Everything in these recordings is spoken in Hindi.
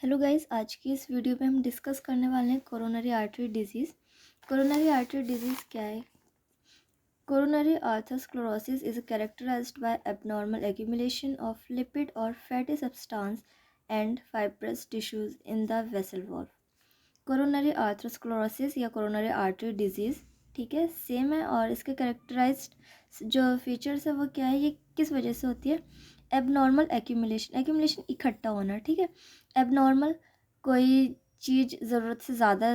हेलो गाइस, आज की इस वीडियो में हम डिस्कस करने वाले हैं coronary artery disease. Coronary artery disease क्या है? Coronary atherosclerosis is characterized by abnormal accumulation of lipid or fatty substance and fibrous tissues in the vessel wall. Coronary atherosclerosis या कोरोनरी आर्टरी डिजीज़, ठीक है, सेम है। और इसके करेक्टराइज्ड जो फीचर्स है वो क्या है, ये किस वजह से होती है? एबनॉर्मल एक्यूमुलेशन इकट्ठा होना, ठीक है। एबनॉर्मल कोई चीज़ ज़रूरत से ज़्यादा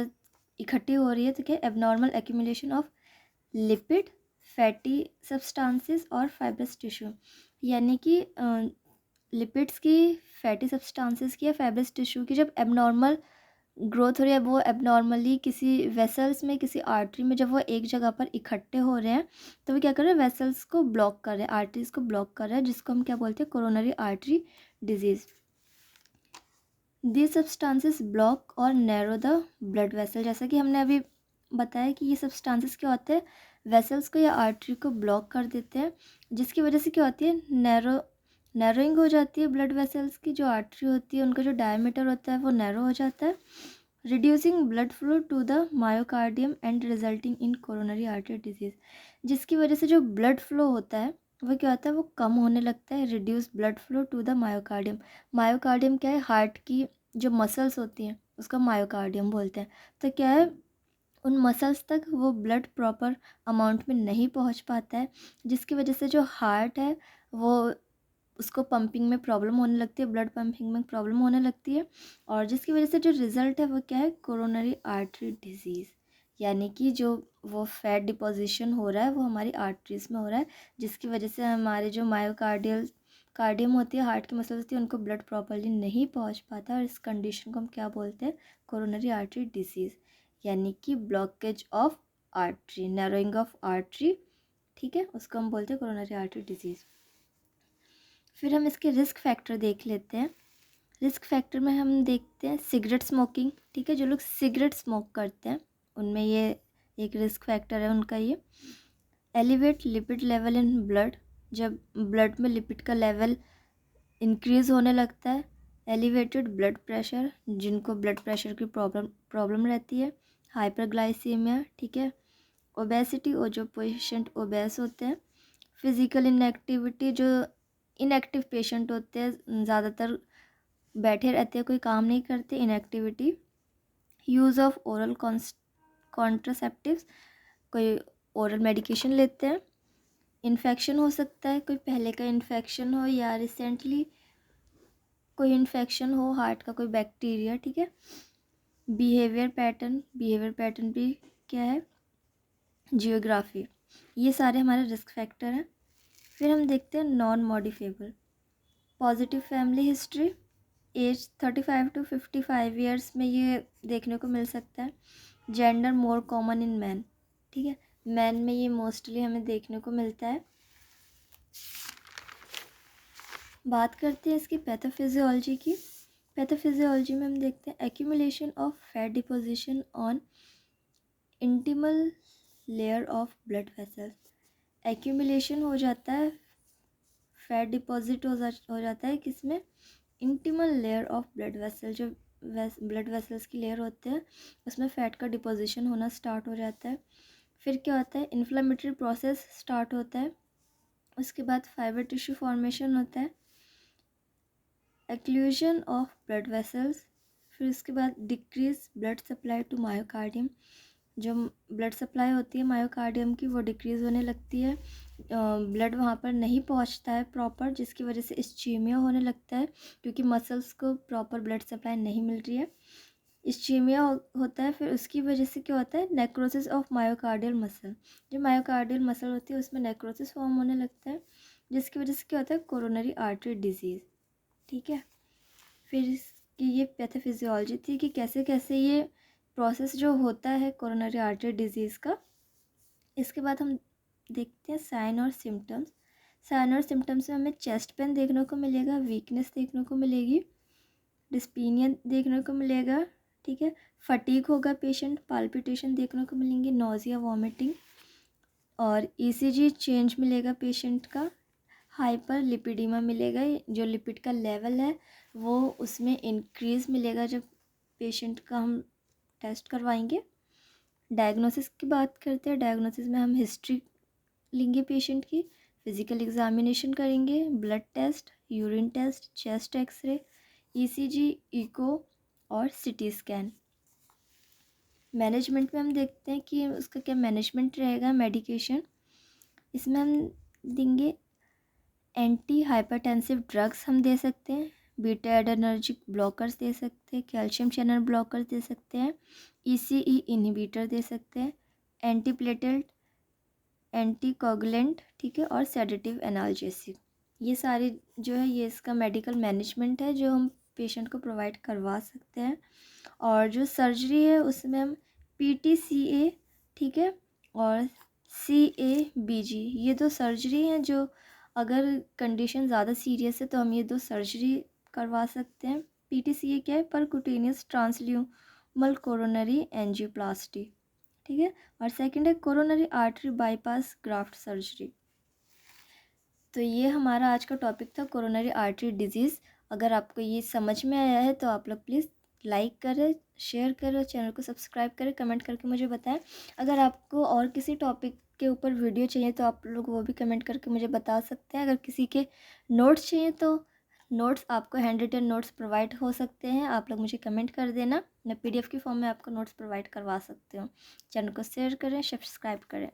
इकट्ठी हो रही है, ठीक है। Abnormal accumulation of lipid, fatty substances और फाइब्रस टिश्यू, यानी कि लिपिड्स की, फैटी सब्सटेंसेस की या फाइब्रस टिश्यू की जब एबनॉर्मल ग्रोथ हो रही है, वो एबनॉर्मली किसी वेसल्स में, किसी आर्टरी में जब वो एक जगह पर इकट्ठे हो रहे हैं तो वो क्या कर रहे हैं? वेसल्स को ब्लॉक कर रहे हैं, आर्टरीज को ब्लॉक कर रहे हैं, जिसको हम क्या बोलते हैं? Coronary artery disease. These substances block और नैरो द ब्लड वेसल। जैसा कि हमने अभी बताया कि ये सब्सटेंसेस क्या होते हैं? वेसल्स को या आर्टरी को ब्लॉक कर देते हैं, जिसकी वजह से क्या होती है? नैरोइंग हो जाती है ब्लड वेसल्स की। जो आर्टरी होती है उनका जो डायमीटर होता है वो नैरो हो जाता है, reducing blood flow to the myocardium and resulting in coronary artery disease. जिसकी वजह से जो ब्लड फ्लो होता है वो क्या होता है? वो कम होने लगता है। Reduce blood flow to the myocardium. Myocardium क्या है? हार्ट की जो मसल्स होती हैं उसका मायोकार्डियम बोलते हैं। तो क्या है, उन मसल्स तक वो ब्लड प्रॉपर अमाउंट में नहीं पहुंच पाता है, जिसकी वजह से जो हार्ट है वो, उसको पंपिंग में प्रॉब्लम होने लगती है, ब्लड पंपिंग में प्रॉब्लम होने लगती है। और जिसकी वजह से जो रिज़ल्ट है वो क्या है? कोरोनरी आर्टरी डिजीज़, यानी कि जो वो फैट डिपोजिशन हो रहा है वो हमारी आर्टरीज में हो रहा है, जिसकी वजह से हमारे जो कार्डियम होती है, हार्ट की मसल्स होती है, उनको ब्लड प्रॉपरली नहीं पहुंच पाता। और इस कंडीशन को हम क्या बोलते हैं? कोरोनरी आर्टरी डिजीज़, यानी कि blockage of artery, narrowing of artery, ठीक है, उसको हम बोलते हैं कोरोनरी आर्टरी डिजीज़। फिर हम इसके रिस्क फैक्टर देख लेते हैं। रिस्क फैक्टर में हम देखते हैं सिगरेट स्मोकिंग, ठीक है। जो लोग सिगरेट स्मोक करते हैं उनमें ये एक रिस्क फैक्टर है उनका ये। Elevate lipid level in blood, जब ब्लड में लिपिड का लेवल इंक्रीज़ होने लगता है। एलिवेटेड ब्लड प्रेशर, जिनको ब्लड प्रेशर की प्रॉब्लम रहती है। हाइपरग्लाइसीमिया, ठीक है। ओबेसिटी, और जो पेशेंट ओबेस होते हैं। फिज़िकल इनएक्टिविटी, जो इनएक्टिव पेशेंट होते हैं, ज़्यादातर बैठे रहते हैं, कोई काम नहीं करते, inactivity. Use of oral contraceptives, कोई ओरल मेडिकेशन लेते हैं। इन्फेक्शन हो सकता है, कोई पहले का इन्फेक्शन हो या रिसेंटली कोई इन्फेक्शन हो, हार्ट का कोई बैक्टीरिया, ठीक है। बिहेवियर पैटर्न भी क्या है? जियोग्राफी। ये सारे हमारे रिस्क फैक्टर हैं। फिर हम देखते हैं non modifiable. Positive family history, age 35 to 55 years में ये देखने को मिल सकता है। Gender more common in man, ठीक है, मैन में ये मोस्टली हमें देखने को मिलता है। बात करते हैं इसकी पैथोफिजियोलॉजी की। पैथोफिजियोलॉजी में हम देखते हैं accumulation of fat deposition on intimal layer of blood vessels. Accumulation हो जाता है, फैट डिपॉजिट हो जाता है किसमें? Intimal layer of blood vessel, जो ब्लड वेसल्स की लेयर होते हैं उसमें फ़ैट का डिपोजिशन होना स्टार्ट हो जाता है। फिर क्या होता है? इन्फ्लेमेटरी प्रोसेस स्टार्ट होता है। उसके बाद फाइबर टिश्यू फॉर्मेशन होता है, एक्लूजन ऑफ ब्लड वेसल्स। फिर उसके बाद decrease blood supply to myocardium, जो ब्लड सप्लाई होती है मायोकार्डियम की वो डिक्रीज़ होने लगती है। ब्लड वहाँ पर नहीं पहुँचता है प्रॉपर, जिसकी वजह से इस्चीमिया होने लगता है, क्योंकि मसल्स को प्रॉपर ब्लड सप्लाई नहीं मिल रही है। इस्चीमिया होता है। फिर उसकी वजह से क्या होता है? नेक्रोसिस ऑफ मायोकार्डियल मसल, जो मायोकार्डियल मसल होती है उसमें नेक्रोसिस फॉर्म होने लगता है, जिसकी वजह से क्या होता है? कोरोनरी आर्टरी डिजीज़, ठीक है। फिर इसकी ये पैथोफिजियोलॉजी थी कि कैसे कैसे ये प्रोसेस जो होता है कोरोनरी आर्टरी डिजीज़ का। इसके बाद हम देखते हैं साइन और सिम्टम्स। साइन और सिम्टम्स में हमें चेस्ट पेन देखने को मिलेगा, वीकनेस देखने को मिलेगी, डिस्पीनिया देखने को मिलेगा, ठीक है। फटीग होगा पेशेंट, पाल्पिटेशन देखने को मिलेंगी, नोजिया, वॉमिटिंग, और ईसीजी चेंज मिलेगा पेशेंट का। हाइपर लिपिडीमा मिलेगा, जो लिपिड का लेवल है वो उसमें इंक्रीज़ मिलेगा जब पेशेंट का हम टेस्ट करवाएंगे। डायग्नोसिस की बात करते हैं। डायग्नोसिस में हम हिस्ट्री लेंगे पेशेंट की, फिज़िकल एग्जामिनेशन करेंगे, blood test, urine test, chest x-ray, ECG, echo और सीटी स्कैन। मैनेजमेंट में हम देखते हैं कि उसका क्या मैनेजमेंट रहेगा। मेडिकेशन इसमें हम देंगे एंटी हाइपरटेंसिव ड्रग्स हम दे सकते हैं, बीटा एडरेनर्जिक ब्लॉकर्स दे सकते हैं, कैल्शियम चैनल ब्लॉकर्स दे सकते हैं, ईसीई इनहिबिटर दे सकते हैं, एंटीप्लेटलेट, एंटीकोगुलेंट, ठीक है, और सेडेटिव एनाल्जेसिक। ये सारे जो है ये इसका मेडिकल मैनेजमेंट है जो हम पेशेंट को प्रोवाइड करवा सकते हैं। और जो सर्जरी है उसमें हम PTCA, ठीक है, और CABG, ये दो सर्जरी हैं जो अगर कंडीशन ज़्यादा सीरियस है तो हम ये दो सर्जरी करवा सकते हैं। PTCA क्या है? परक्यूटेनियस ट्रांसल्यूमल कोरोनरी एंजियोप्लास्टी, ठीक है, और सेकंड है coronary artery bypass graft surgery. तो ये हमारा आज का टॉपिक था, कोरोनरी आर्टरी डिजीज़। अगर आपको ये समझ में आया है तो आप लोग प्लीज़ लाइक करें, शेयर करें, चैनल को सब्सक्राइब करें, कमेंट करके मुझे बताएं। अगर आपको और किसी टॉपिक के ऊपर वीडियो चाहिए तो आप लोग वो भी कमेंट करके मुझे बता सकते हैं। अगर किसी के नोट्स चाहिए तो नोट्स आपको हैंड रिटन नोट्स प्रोवाइड हो सकते हैं, आप लोग मुझे कमेंट कर देना, मैं PDF के फॉर्म में आपको नोट्स प्रोवाइड करवा सकती हूँ। चैनल को शेयर करें, सब्सक्राइब करें।